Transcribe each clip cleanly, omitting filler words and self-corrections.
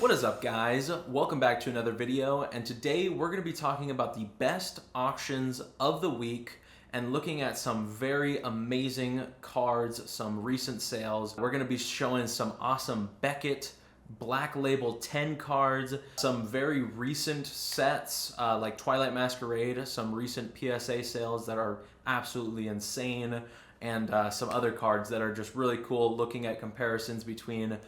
What is up, guys? Welcome back to another video, and today we're going to be talking about the best auctions of the week and looking at some very amazing cards, some recent sales. We're going to be showing some awesome Beckett Black Label 10 cards, some very recent sets like Twilight Masquerade, some recent PSA sales that are absolutely insane, and some other cards that are just really cool, looking at comparisons between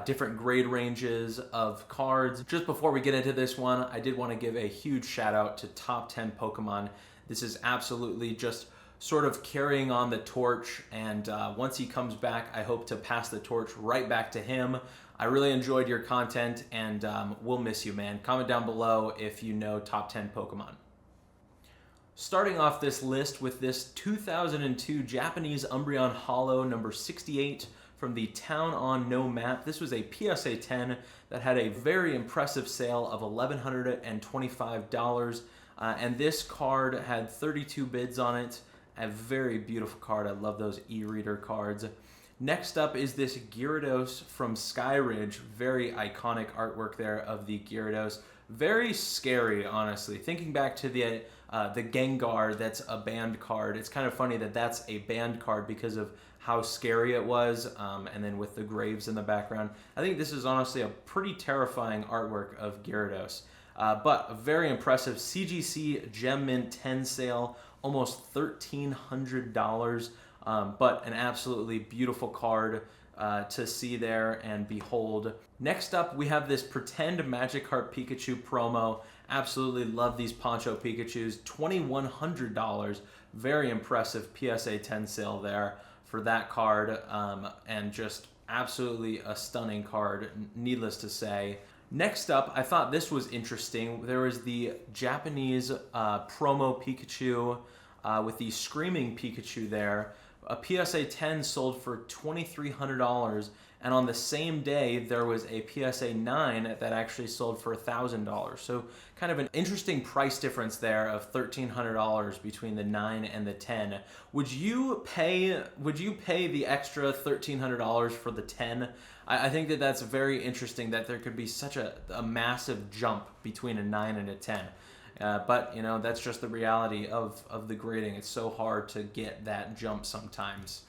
different grade ranges of cards. Just before we get into this one, I did want to give a huge shout out to Top 10 Pokemon. This is absolutely just sort of carrying on the torch, and once he comes back, I hope to pass the torch right back to him. I really enjoyed your content, and we'll miss you, man. Comment down below if you know Top 10 Pokemon. Starting off this list with this 2002 Japanese Umbreon Holo number 68 from the Town on No Map. This was a PSA 10 that had a very impressive sale of $1,125, and this card had 32 bids on it. A very beautiful card. I love those e-reader cards. Next up is this Gyarados from Skyridge. Very iconic artwork there of the Gyarados. Very scary, honestly. Thinking back to the Gengar, that's a banned card. It's kind of funny that that's a banned card because of how scary it was, and then with the graves in the background. I think this is honestly a pretty terrifying artwork of Gyarados. But a very impressive CGC Gem Mint 10 sale, almost $1,300, but an absolutely beautiful card to see there and behold. Next up, we have this Pretend Magikarp Pikachu promo. Absolutely love these Poncho Pikachus. $2,100. Very impressive PSA 10 sale there for that card, and just absolutely a stunning card, needless to say. Next up, I thought this was interesting. There was the Japanese promo Pikachu with the Screaming Pikachu there. A PSA 10 sold for $2,300, and on the same day there was a PSA 9 that actually sold for $1,000. So kind of an interesting price difference there of $1,300 between the 9 and the 10. Would you pay the extra $1,300 for the 10? I think that that's very interesting that there could be such a massive jump between a 9 and a 10. But, you know, that's just the reality of the grading. It's so hard to get that jump sometimes.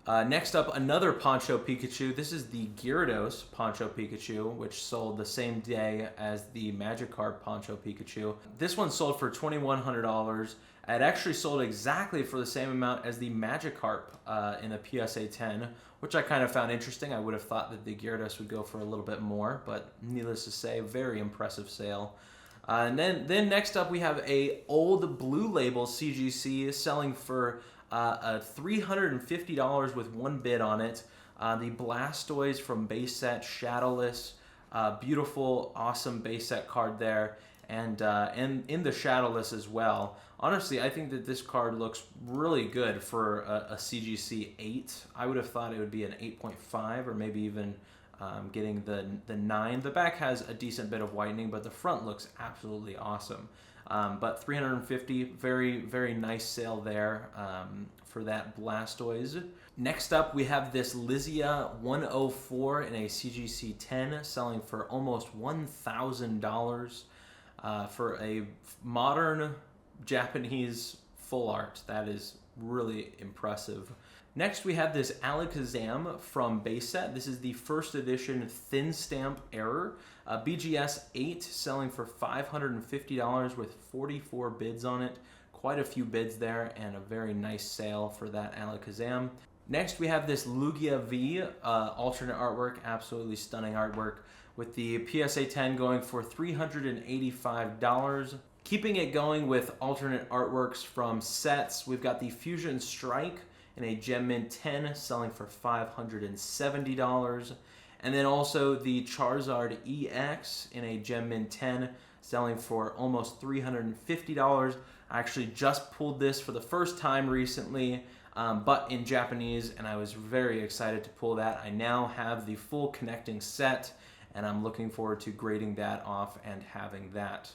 Next up, another Poncho Pikachu. This is the Gyarados Poncho Pikachu, which sold the same day as the Magikarp Poncho Pikachu. This one sold for $2,100. It actually sold exactly for the same amount as the Magikarp in a PSA 10, which I kind of found interesting. I would have thought that the Gyarados would go for a little bit more, but needless to say, very impressive sale. And then next up, we have a old Blue Label CGC selling for $350 with one bid on it. The Blastoise from base set, Shadowless. Beautiful, awesome base set card there. And in the Shadowless as well. Honestly, I think that this card looks really good for a CGC 8. I would have thought it would be an 8.5 or maybe even getting the 9. The back has a decent bit of whitening, but the front looks absolutely awesome. But $350, very, very nice sale there for that Blastoise. Next up, we have this Lizia 104 in a CGC 10 selling for almost $1,000 for a modern Japanese full art. That is really impressive. Next, we have this Alakazam from base set. This is the first edition Thin Stamp Error. BGS 8 selling for $550 with 44 bids on it. Quite a few bids there and a very nice sale for that Alakazam. Next, we have this Lugia V alternate artwork. Absolutely stunning artwork with the PSA 10 going for $385. Keeping it going with alternate artworks from sets, we've got the Fusion Strike in a Gem Mint 10 selling for $570. And then also the Charizard EX in a Gem Mint 10 selling for almost $350. I actually just pulled this for the first time recently, but in Japanese, and I was very excited to pull that. I now have the full connecting set, and I'm looking forward to grading that off and having that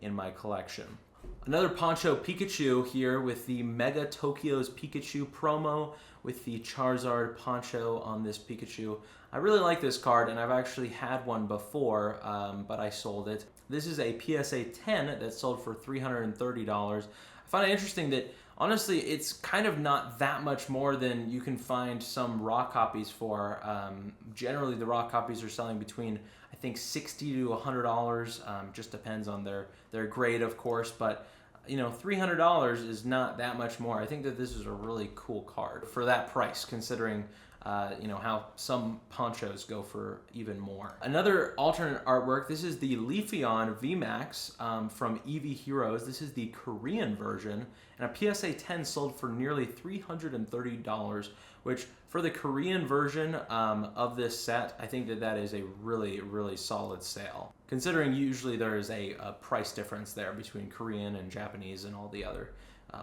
in my collection. Another Poncho Pikachu here with the Mega Tokyo's Pikachu promo with the Charizard Poncho on this Pikachu. I really like this card, and I've actually had one before, but I sold it. This is a PSA 10 that sold for $330. I find it interesting that, honestly, it's kind of not that much more than you can find some raw copies for. Generally, the raw copies are selling between, I think, $60 to $100. Just depends on their grade, of course, but you know, $300 is not that much more. I think that this is a really cool card for that price, considering you know, how some ponchos go for even more. Another alternate artwork, this is the Leafeon VMAX from EV Heroes. This is the Korean version, and a PSA 10 sold for nearly $330, which for the Korean version of this set, I think that is a really, really solid sale, considering usually there is a price difference there between Korean and Japanese and all the other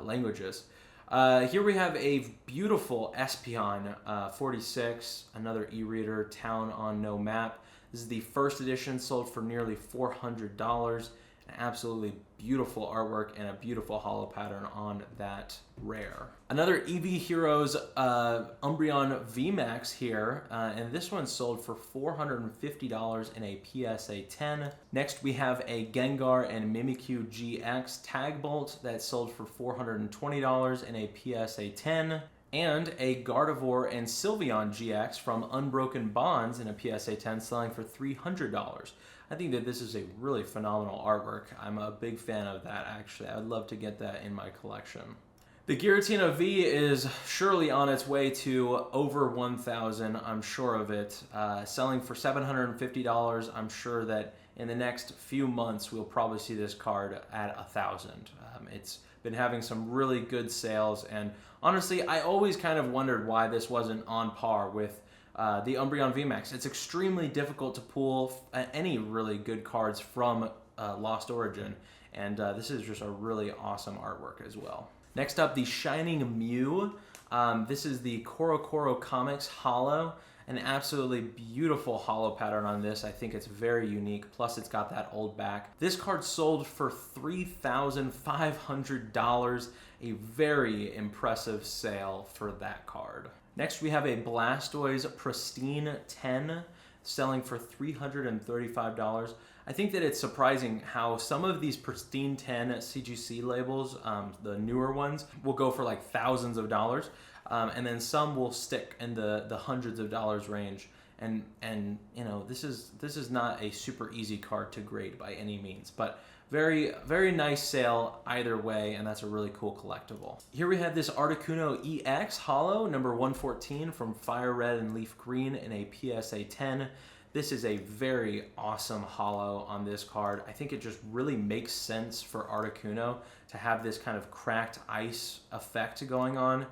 languages. Here we have a beautiful Espeon 46, another e-reader, Town on No Map. This is the first edition, sold for nearly $400. An absolutely beautiful artwork and a beautiful holo pattern on that rare. Another EV Heroes Umbreon VMAX here, and this one sold for $450 in a PSA 10. Next we have a Gengar and Mimikyu GX Tag Bolt that sold for $420 in a PSA 10. And a Gardevoir and Sylveon GX from Unbroken Bonds in a PSA 10 selling for $300. I think that this is a really phenomenal artwork. I'm a big fan of that, actually. I'd love to get that in my collection. The Giratina V is surely on its way to over 1,000, I'm sure of it. Selling for $750, I'm sure that in the next few months we'll probably see this card at 1,000. It's been having some really good sales, and honestly, I always kind of wondered why this wasn't on par with the Umbreon VMAX. It's extremely difficult to pull any really good cards from Lost Origin, and this is just a really awesome artwork as well. Next up, the Shining Mew. This is the Korokoro Comics Holo. An absolutely beautiful holo pattern on this. I think it's very unique, plus it's got that old back. This card sold for $3,500, a very impressive sale for that card. Next we have a Blastoise Pristine 10 selling for $335. I think that it's surprising how some of these Pristine 10 CGC labels, the newer ones, will go for like thousands of dollars. And then some will stick in the hundreds of dollars range, and you know, this is not a super easy card to grade by any means, but very, very nice sale either way, and that's a really cool collectible. Here we have this Articuno EX Holo number 114 from Fire Red and Leaf Green in a PSA 10. This is a very awesome holo on this card. I think it just really makes sense for Articuno to have this kind of cracked ice effect going on.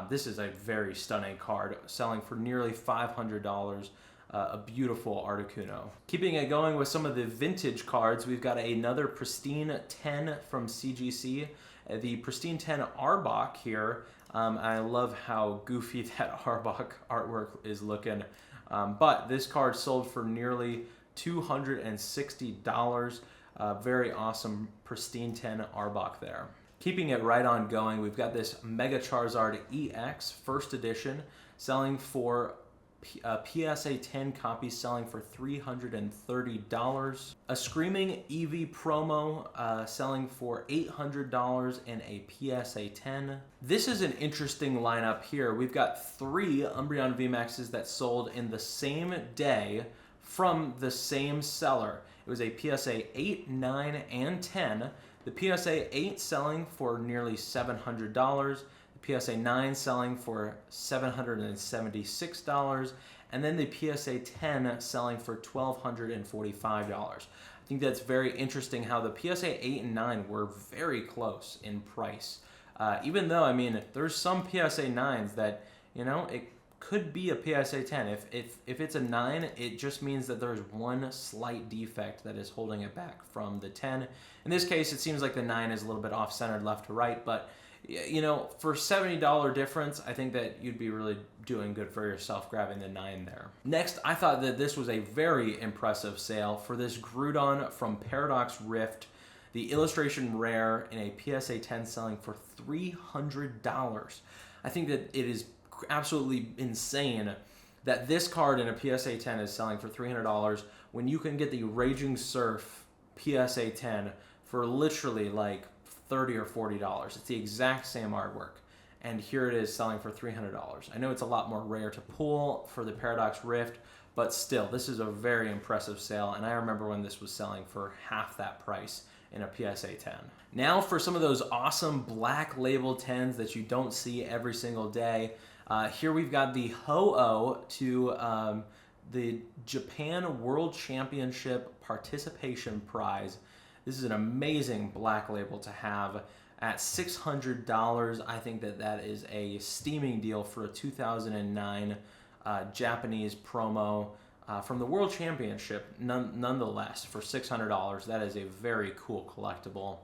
This is a very stunning card, selling for nearly $500. A beautiful Articuno. Keeping it going with some of the vintage cards, we've got another Pristine 10 from CGC. The Pristine 10 Arbok here. I love how goofy that Arbok artwork is looking. But this card sold for nearly $260. Very awesome Pristine 10 Arbok there. Keeping it right on going, we've got this Mega Charizard EX First Edition selling for PSA 10 copies selling for $330. A Screaming Eevee promo selling for $800 in a PSA 10. This is an interesting lineup here. We've got 3 Umbreon VMAXs that sold in the same day from the same seller. It was a PSA 8, 9, and 10. The PSA 8 selling for nearly $700. PSA 9 selling for $776, and then the PSA 10 selling for $1,245. I think that's very interesting how the PSA 8 and 9 were very close in price. Even though, I mean, there's some PSA 9s that, you know, it could be a PSA 10. If it's a 9, it just means that there's one slight defect that is holding it back from the 10. In this case, it seems like the 9 is a little bit off-centered left to right, but you know, for $70 difference, I think that you'd be really doing good for yourself grabbing the 9 there. Next, I thought that this was a very impressive sale for this Groudon from Paradox Rift. The illustration rare in a PSA 10 selling for $300. I think that it is absolutely insane that this card in a PSA 10 is selling for $300 when you can get the Raging Surf PSA 10 for literally like $30 or $40. It's the exact same artwork. And here it is selling for $300. I know it's a lot more rare to pull for the Paradox Rift, but still, this is a very impressive sale, and I remember when this was selling for half that price in a PSA 10. Now for some of those awesome black label 10s that you don't see every single day. Here we've got the Ho-Oh to the Japan World Championship Participation Prize. This is an amazing black label to have. At $600, I think that that is a steaming deal for a 2009 Japanese promo from the World Championship. Nonetheless, for $600, that is a very cool collectible.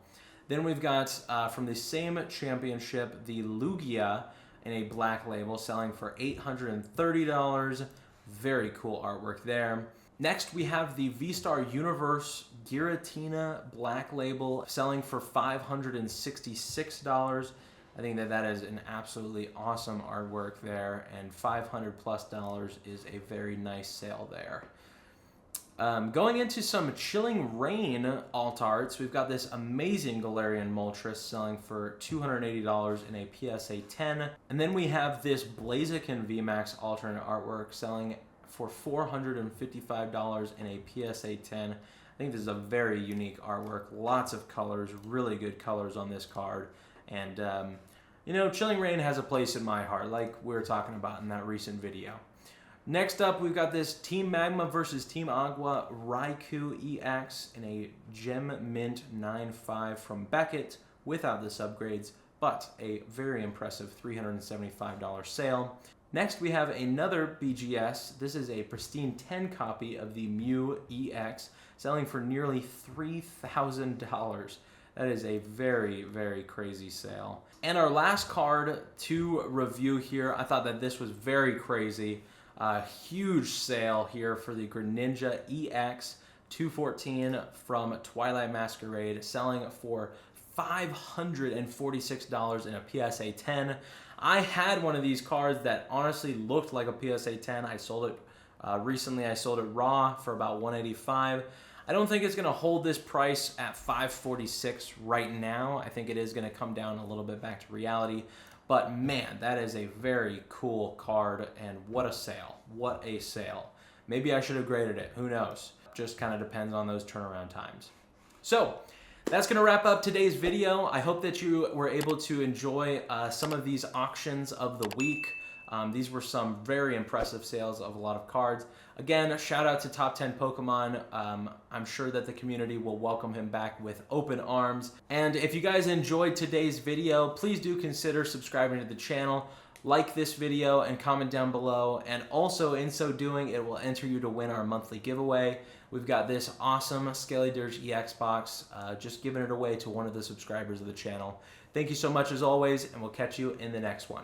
Then we've got from the same championship, the Lugia in a black label selling for $830. Very cool artwork there. Next, we have the V-Star Universe Giratina black label selling for $566. I think that that is an absolutely awesome artwork there, and $500+ is a very nice sale there. Going into some Chilling Reign alt arts, we've got this amazing Galarian Moltres selling for $280 in a PSA 10. And then we have this Blaziken VMAX alternate artwork selling for $455 in a PSA 10. I think this is a very unique artwork. Lots of colors, really good colors on this card. And, you know, Chilling Reign has a place in my heart, like we were talking about in that recent video. Next up, we've got this Team Magma versus Team Agua Raikou EX in a Gem Mint 9.5 from Beckett without the subgrades, but a very impressive $375 sale. Next, we have another BGS. This is a pristine 10 copy of the Mew EX, selling for nearly $3,000. That is a very, very crazy sale. And our last card to review here, I thought that this was very crazy. Huge sale here for the Greninja EX 214 from Twilight Masquerade, selling for $546 in a PSA 10. I had one of these cards that honestly looked like a PSA 10. I sold it recently. I sold it raw for about $185. I don't think it's going to hold this price at $546 right now. I think it is going to come down a little bit back to reality. But man, that is a very cool card, and what a sale. What a sale. Maybe I should have graded it. Who knows? Just kind of depends on those turnaround times. So that's going to wrap up today's video. I hope that you were able to enjoy some of these auctions of the week. These were some very impressive sales of a lot of cards. Again, shout out to Top 10 Pokemon. I'm sure that the community will welcome him back with open arms. And if you guys enjoyed today's video, please do consider subscribing to the channel. Like this video and comment down below. And also, in so doing, it will enter you to win our monthly giveaway. We've got this awesome Scaly Dirge EX box, just giving it away to one of the subscribers of the channel. Thank you so much as always, and we'll catch you in the next one.